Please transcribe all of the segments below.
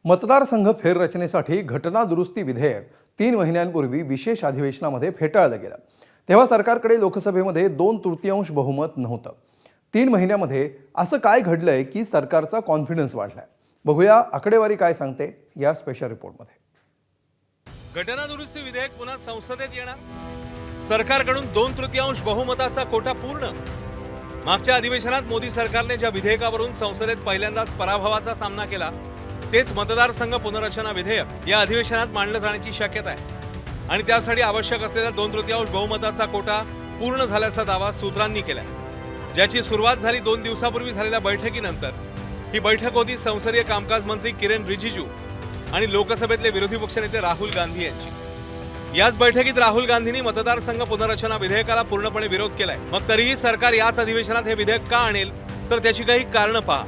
मतदारसंघ फेररचनेसाठी घटना दुरुस्ती विधेयक 3 महिन्यांपूर्वी विशेष अधिवेशनामध्ये फेटाळलं गेलं। तेव्हा सरकारकडे लोकसभेमध्ये 2/3 बहुमत नव्हतं। 3 महिन्यामध्ये असं काय घडलंय की सरकारचा कॉन्फिडन्स वाढलाय? बघूया आकडेवारी काय सांगते या स्पेशल रिपोर्टमध्ये। घटना दुरुस्ती विधेयक पुन्हा संसदेत येणार। सरकारकडून 2/3 बहुमताचा कोटा पूर्ण। मागच्या अधिवेशनात मोदी सरकारने ज्या विधेयकावरून संसदेत पहिल्यांदाच पराभवाचा सामना केला तेच मतदारसंघ पुनर्रचना विधेयक या अधिवेशनात मांडलं जाण्याची शक्यता आहे आणि त्यासाठी आवश्यक असलेल्या 2/3 बहुमताचा कोटा पूर्ण झाल्याचा दावा सूत्रांनी केलाय। ज्याची सुरुवात झाली 2 दिवसापूर्वी झालेल्या बैठकीनंतर। ही बैठक होती संसदीय कामकाज मंत्री किरेन रिजिजू आणि लोकसभेतले विरोधी पक्षनेते राहुल गांधी यांची। याच बैठकीत राहुल गांधींनी मतदारसंघ पुनर्रचना विधेयकाला पूर्णपणे विरोध केलाय। मग तरीही सरकार याच अधिवेशनात हे विधेयक का आणेल, तर त्याची काही कारणं पहा।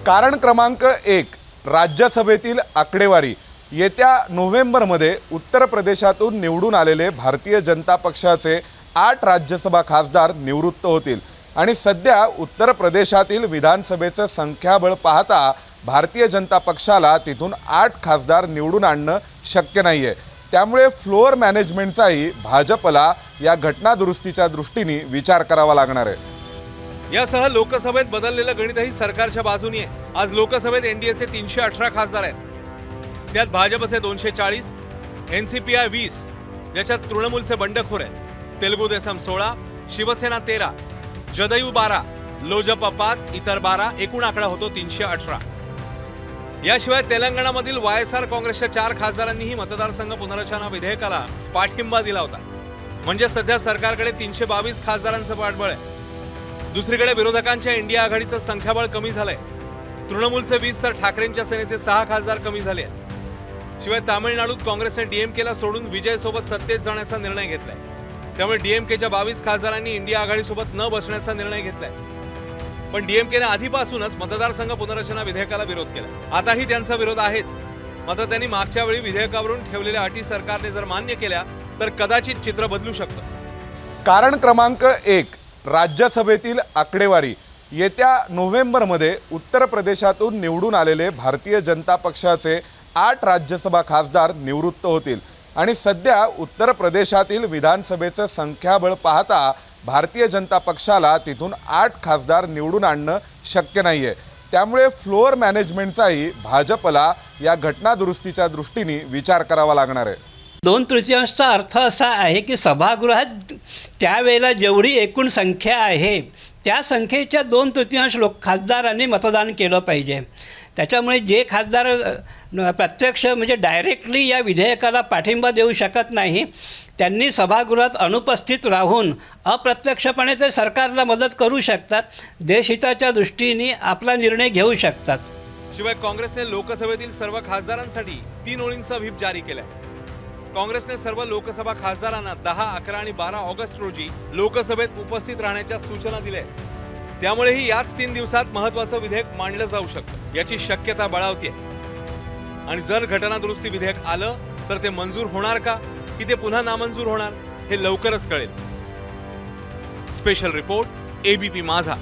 कारण क्रमांक 1, राज्यसभेतील आकडेवारी। येत्या नोव्हेंबरमध्ये उत्तर प्रदेशातून निवडून आलेले भारतीय जनता पक्षाचे 8 राज्यसभा खासदार निवृत्त होतील आणि सध्या उत्तर प्रदेशातील विधानसभेचं संख्याबळ पाहता भारतीय जनता पक्षाला तिथून 8 खासदार निवडून आणणं शक्य नाहीये। त्यामुळे फ्लोअर मॅनेजमेंटचाही भाजपला या घटना दुरुस्तीच्या दृष्टीने विचार करावा लागणार आहे। यासह लोकसभेत बदललेलं गणितही सरकारच्या बाजूने आहे। आज लोकसभेत एनडीएचे 318 खासदार आहेत। त्यात भाजपचे 240, एनसीपीआय 20, ज्याच्यात तृणमूलचे बंडखोर आहेत, तेलुगू देसम 16, शिवसेना 13, जदयू 12, लोजपा 5, इतर 12, एकूण आकडा होतो 318। याशिवाय तेलंगणामधील वायएसआर काँग्रेसच्या 4 खासदारांनीही मतदारसंघ पुनर्रचना विधेयकाला पाठिंबा दिला होता। म्हणजे सध्या सरकारकडे 322 खासदारांचं पाठबळ आहे। दुसरीकडे विरोधकांच्या इंडिया आघाडीचं संख्याबळ कमी झालंय। तृणमूलचे 20 तर ठाकरेंच्या सेनेचे 6 खासदार कमी झाले आहेत। शिवाय तामिळनाडूत काँग्रेसने डीएमकेला सोडून विजयसोबत सत्तेत जाण्याचा निर्णय घेतलाय। त्यामुळे डीएमकेच्या 22 खासदारांनी इंडिया आघाडीसोबत न बसण्याचा निर्णय घेतलाय। पण डीएमकेने आधीपासूनच मतदारसंघ पुनर्रचना विधेयकाला विरोध केला। आताही त्यांचा विरोध आहेच। मात्र त्यांनी मागच्या वेळी विधेयकावरून ठेवलेल्या अटी सरकारने जर मान्य केल्या तर कदाचित चित्र बदलू शकतं। कारण क्रमांक 1, राज्यसभेतील आकडेवारी। येत्या नोव्हेंबरमध्ये उत्तर प्रदेशातून निवडून आलेले भारतीय जनता पक्षाचे 8 राज्यसभा खासदार निवृत्त होतील आणि सध्या उत्तर प्रदेशातील विधानसभेचं संख्याबळ पाहता भारतीय जनता पक्षाला तिथून 8 खासदार निवडून आणणं शक्य नाहीये। त्यामुळे फ्लोअर मॅनेजमेंटचाही भाजपला या घटना दुरुस्तीच्या दृष्टीने विचार करावा लागणार आहे। 2/3चा अर्थ असा आहे की सभागृहात त्यावेळेला जेवढी एकूण संख्या आहे त्या संख्येच्या 2/3 खासदारांनी मतदान केलं पाहिजे। त्याच्यामुळे जे खासदार प्रत्यक्ष म्हणजे डायरेक्टली या विधेयकाला पाठिंबा देऊ शकत नाही त्यांनी सभागृहात अनुपस्थित राहून अप्रत्यक्षपणे ते सरकारला मदत करू शकतात, देशहिताच्या दृष्टीने आपला निर्णय घेऊ शकतात। शिवाय काँग्रेसने लोकसभेतील सर्व खासदारांसाठी 3 ओळींचा व्हीप जारी केलाय। काँग्रेसने सर्व लोकसभा खासदारांना 10, 11 आणि 12 ऑगस्ट रोजी लोकसभेत उपस्थित राहण्याच्या सूचना दिल्या आहेत। त्यामुळेही याच 3 दिवसात महत्त्वाचं विधेयक मांडलं जाऊ शकतं याची शक्यता बळावतीये। आणि जर घटना दुरुस्ती विधेयक आलं तर ते मंजूर होणार का की ते पुन्हा नामंजूर होणार हे लवकरच कळेल। स्पेशल रिपोर्ट, एबीपी माझा।